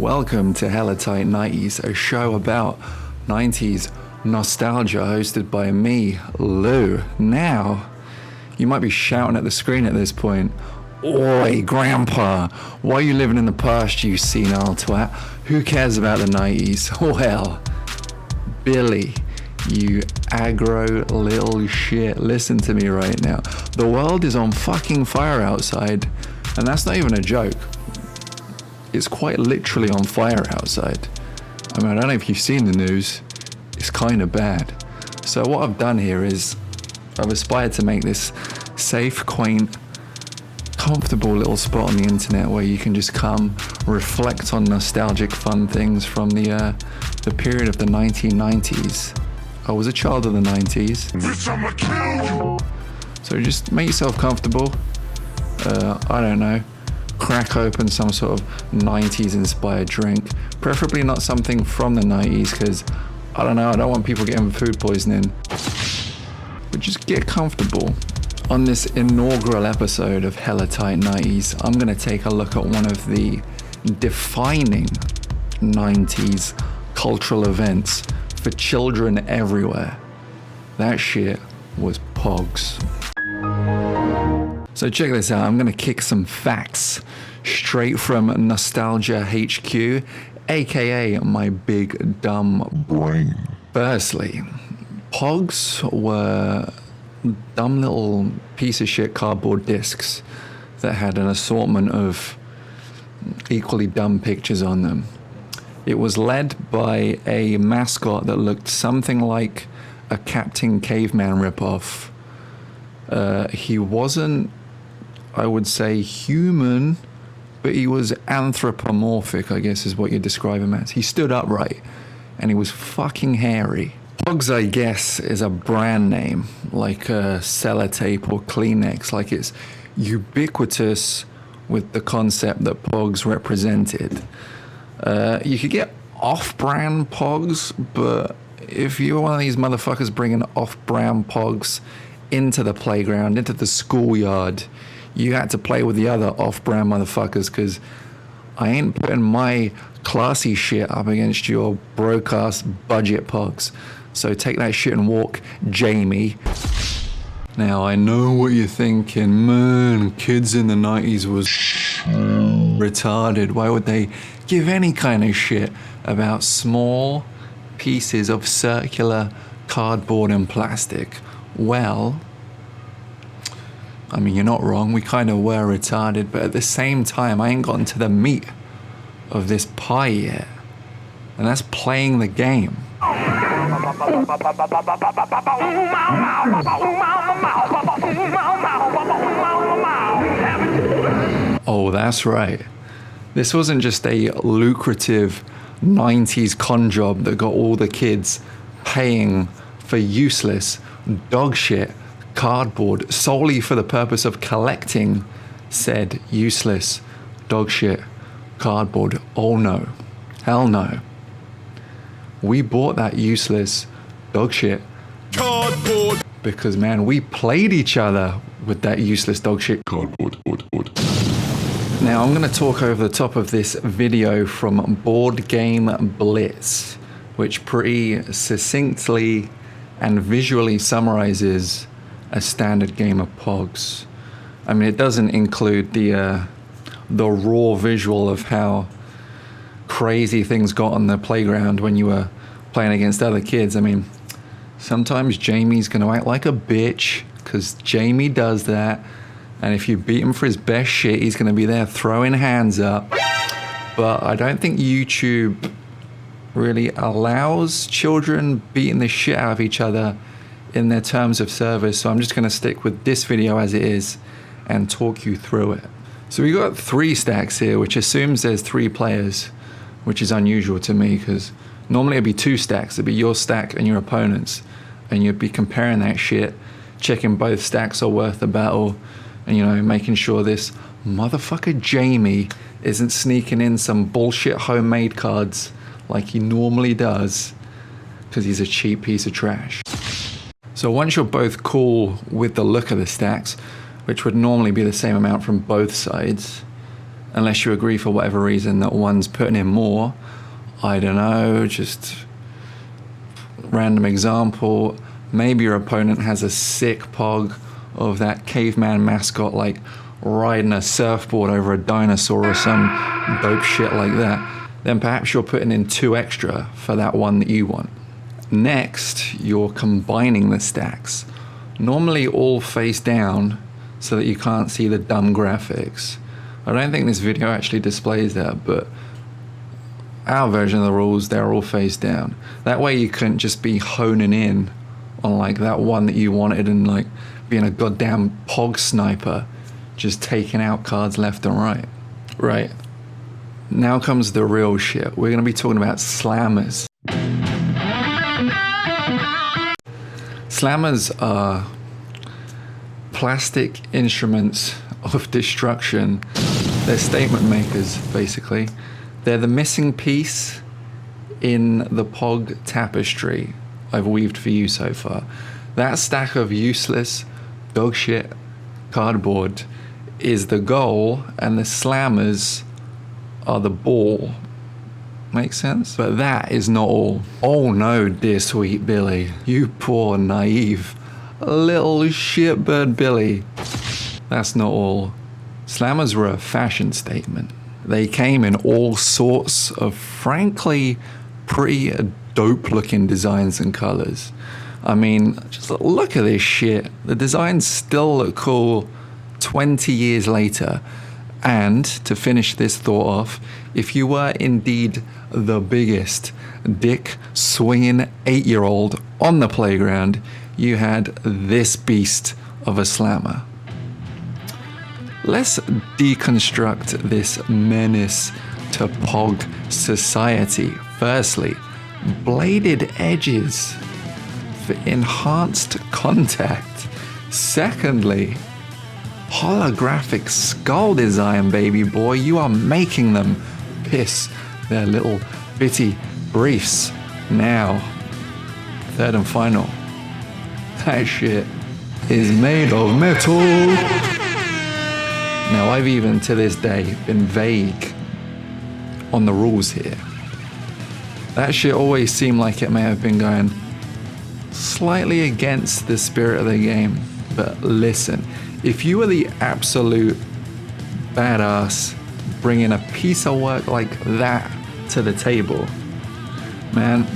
Welcome to Hella Tight 90s, a show about 90s nostalgia hosted by me, Lou. Now, you might be shouting at the screen at this point, "Oi, Grandpa, why are you living in the past, you senile twat? Who cares about the 90s? Well, Billy, you aggro little shit, listen to me right now. The world is on fucking fire outside, and that's not even a joke. It's quite literally on fire outside. I mean, I don't know if you've seen the news. It's kind of bad. So what I've done here is I've aspired to make this safe, quaint, comfortable little spot on the internet where you can just come reflect on nostalgic fun things from the period of the 1990s. I was a child of the 90s. Bitch, I'ma kill you. So just make yourself comfortable. I don't know. Crack open some sort of 90s inspired drink, preferably not something from the 90s because I don't know, I don't want people getting food poisoning, but just get comfortable. On this inaugural episode of Hella Tight 90s, I'm going to take a look at one of the defining 90s cultural events for children everywhere. That shit was Pogs. So check this out, I'm gonna kick some facts straight from Nostalgia HQ, aka my big dumb brain. Firstly, Pogs were dumb little piece of shit cardboard discs that had an assortment of equally dumb pictures on them. It was led by a mascot that looked something like a Captain Caveman ripoff. He wasn't, I would say, human, but he was anthropomorphic, I guess is what you describe him as. He stood upright, and he was fucking hairy. Pogs, I guess, is a brand name, like Sellotape or Kleenex, like it's ubiquitous with the concept that Pogs represented. You could get off-brand Pogs, but if you're one of these motherfuckers bringing off-brand Pogs into the playground, into the schoolyard, you had to play with the other off-brand motherfuckers because I ain't putting my classy shit up against your broadcast budget Pogs. So take that shit and walk, Jamie. Now, I know what you're thinking. Man, kids in the 90s was retarded. Why would they give any kind of shit about small pieces of circular cardboard and plastic? Well, I mean, you're not wrong. We kind of were retarded, but at the same time, I ain't gotten to the meat of this pie yet. And that's playing the game. Oh, that's right. This wasn't just a lucrative 90s con job that got all the kids paying for useless dog shit cardboard solely for the purpose of collecting said useless dog shit cardboard. Oh no. Hell no. We bought that useless dog shit cardboard because, man, we played each other with that useless dog shit cardboard. Now, I'm going to talk over the top of this video from Board Game Blitz, which pretty succinctly and visually summarizes a standard game of Pogs. I mean, it doesn't include the raw visual of how crazy things got on the playground when you were playing against other kids. I mean, sometimes Jamie's going to act like a bitch because Jamie does that. And if you beat him for his best shit, he's going to be there throwing hands up. But I don't think YouTube really allows children beating the shit out of each other in their terms of service. So I'm just going to stick with this video as it is and talk you through it. So we got 3 stacks here, which assumes there's 3 players, which is unusual to me because normally it'd be 2 stacks. It'd be your stack and your opponent's, and you'd be comparing that shit, checking both stacks are worth the battle, and, you know, making sure this motherfucker Jamie isn't sneaking in some bullshit homemade cards like he normally does because he's a cheap piece of trash. So once you're both cool with the look of the stacks, which would normally be the same amount from both sides, unless you agree for whatever reason that one's putting in more. I don't know, just random example. Maybe your opponent has a sick pog of that caveman mascot, like riding a surfboard over a dinosaur or some dope shit like that. Then perhaps you're putting in 2 extra for that one that you want. Next, you're combining the stacks. Normally all face down so that you can't see the dumb graphics. I don't think this video actually displays that, but our version of the rules, they're all face down. That way you couldn't just be honing in on like that one that you wanted and like being a goddamn pog sniper, just taking out cards left and right. Right. Now comes the real shit. We're gonna be talking about slammers. Slammers are plastic instruments of destruction. They're statement makers, basically. They're the missing piece in the pog tapestry I've weaved for you so far. That stack of useless dog shit cardboard is the goal, and the slammers are the ball. Make sense? But that is not all. Oh no, dear sweet Billy. You poor naive little shitbird Billy. That's not all. Slammers were a fashion statement. They came in all sorts of frankly pretty dope looking designs and colors. I mean, just look at this shit. The designs still look cool 20 years later. And to finish this thought off, if you were indeed the biggest dick swinging 8-year-old on the playground, you had this beast of a slammer. Let's deconstruct this menace to pog society. Firstly, bladed edges for enhanced contact. Secondly, holographic skull design, baby boy. You are making them piss their little bitty briefs. Now, third and final, that shit is made of metal. Now, I've even to this day been vague on the rules here. That shit always seemed like it may have been going slightly against the spirit of the game. But listen, if you were the absolute badass bringing a piece of work like that to the table, man,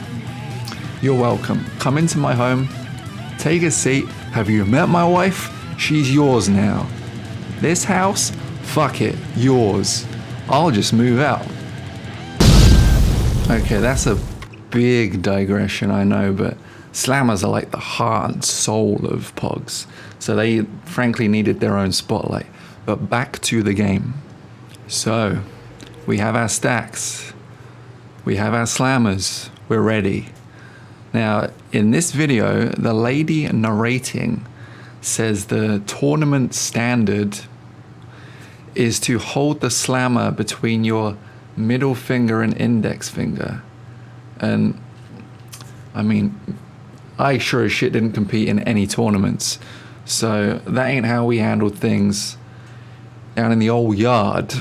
you're welcome. Come into my home, take a seat. Have you met my wife? She's yours now. This house, fuck it, yours. I'll just move out. Okay, that's a big digression, I know, but slammers are like the heart and soul of Pogs. So they frankly needed their own spotlight. But back to the game. So, we have our stacks. We have our slammers. We're ready. Now, in this video, the lady narrating says the tournament standard is to hold the slammer between your middle finger and index finger. And, I mean, I sure as shit didn't compete in any tournaments. So that ain't how we handled things down in the old yard.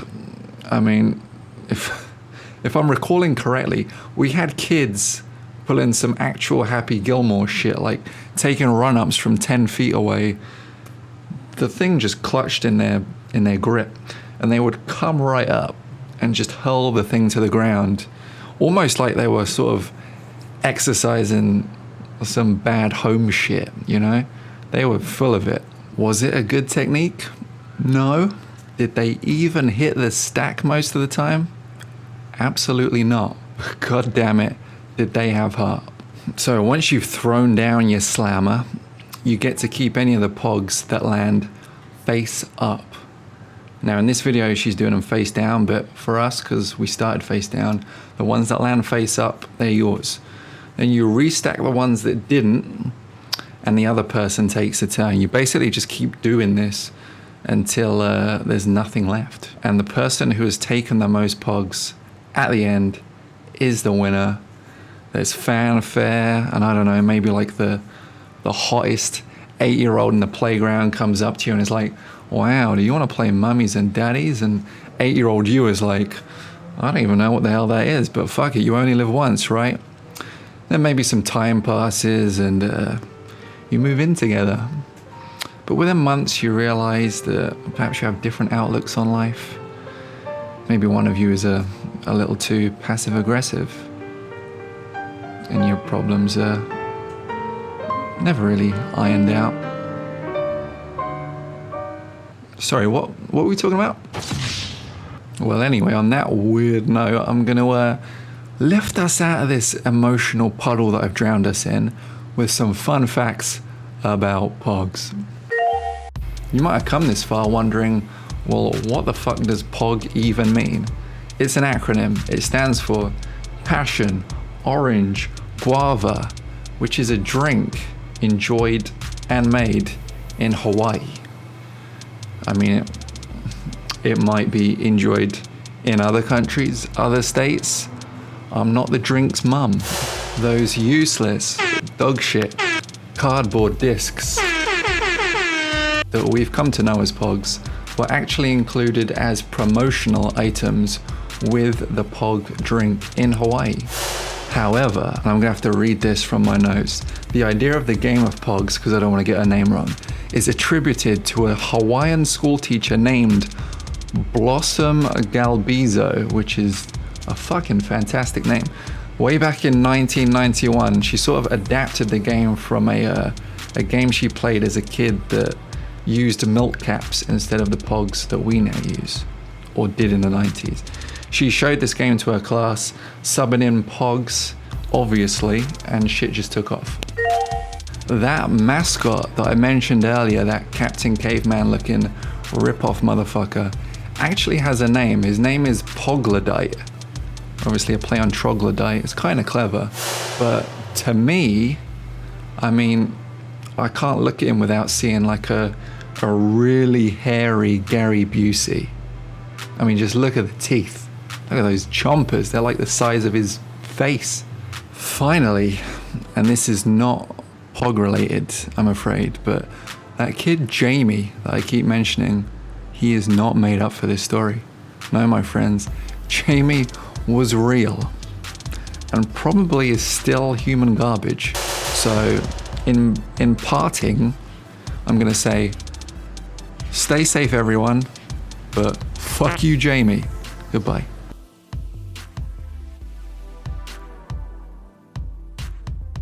I mean, if I'm recalling correctly, we had kids pulling some actual Happy Gilmore shit, like taking run-ups from 10 feet away. The thing just clutched in their grip, and they would come right up and just hurl the thing to the ground, almost like they were sort of exercising some bad home shit, you know? They were full of it. Was it a good technique? No. Did they even hit the stack most of the time? Absolutely not. God damn it, did they have heart. So once you've thrown down your slammer, you get to keep any of the pogs that land face up. Now in this video she's doing them face down, but for us, because we started face down, the ones that land face up, they're yours. Then you restack the ones that didn't, and the other person takes a turn. You basically just keep doing this until there's nothing left. And the person who has taken the most pogs at the end is the winner. There's fanfare, and I don't know, maybe like the hottest 8-year-old in the playground comes up to you and is like, wow, do you want to play mummies and daddies? And 8-year-old you is like, I don't even know what the hell that is, but fuck it, you only live once, right? Then maybe some time passes and you move in together. But within months you realize that perhaps you have different outlooks on life. Maybe one of you is a little too passive aggressive and your problems are never really ironed out. Sorry, what were we talking about? Well, anyway, on that weird note, I'm going to lift us out of this emotional puddle that I've drowned us in with some fun facts about Pogs. You might have come this far wondering, well, what the fuck does POG even mean? It's an acronym. It stands for Passion, Orange, Guava, which is a drink enjoyed and made in Hawaii. I mean, it might be enjoyed in other countries, other states. I'm not the drink's mum. Those useless dog shit cardboard discs that we've come to know as Pogs were actually included as promotional items with the Pog drink in Hawaii. However, and I'm gonna have to read this from my notes, the idea of the game of Pogs, because I don't want to get her name wrong, is attributed to a Hawaiian school teacher named Blossom Galbizo, which is a fucking fantastic name. Way back in 1991, she sort of adapted the game from a game she played as a kid that used milk caps instead of the Pogs that we now use, or did in the 90s. She showed this game to her class, subbing in Pogs, obviously, and shit just took off. That mascot that I mentioned earlier, that Captain Caveman looking rip-off motherfucker, actually has a name. His name is Poglodite. Obviously a play on troglodyte. It's kind of clever, but to me, I mean, I can't look at him without seeing like a really hairy Gary Busey. I mean, just look at the teeth. Look at those chompers. They're like the size of his face. Finally, and this is not Pog related, I'm afraid, but that kid Jamie that I keep mentioning, he is not made up for this story. No, my friends, Jamie was real and probably is still human garbage. So in parting, I'm gonna say, stay safe everyone, but fuck you, Jamie. Goodbye.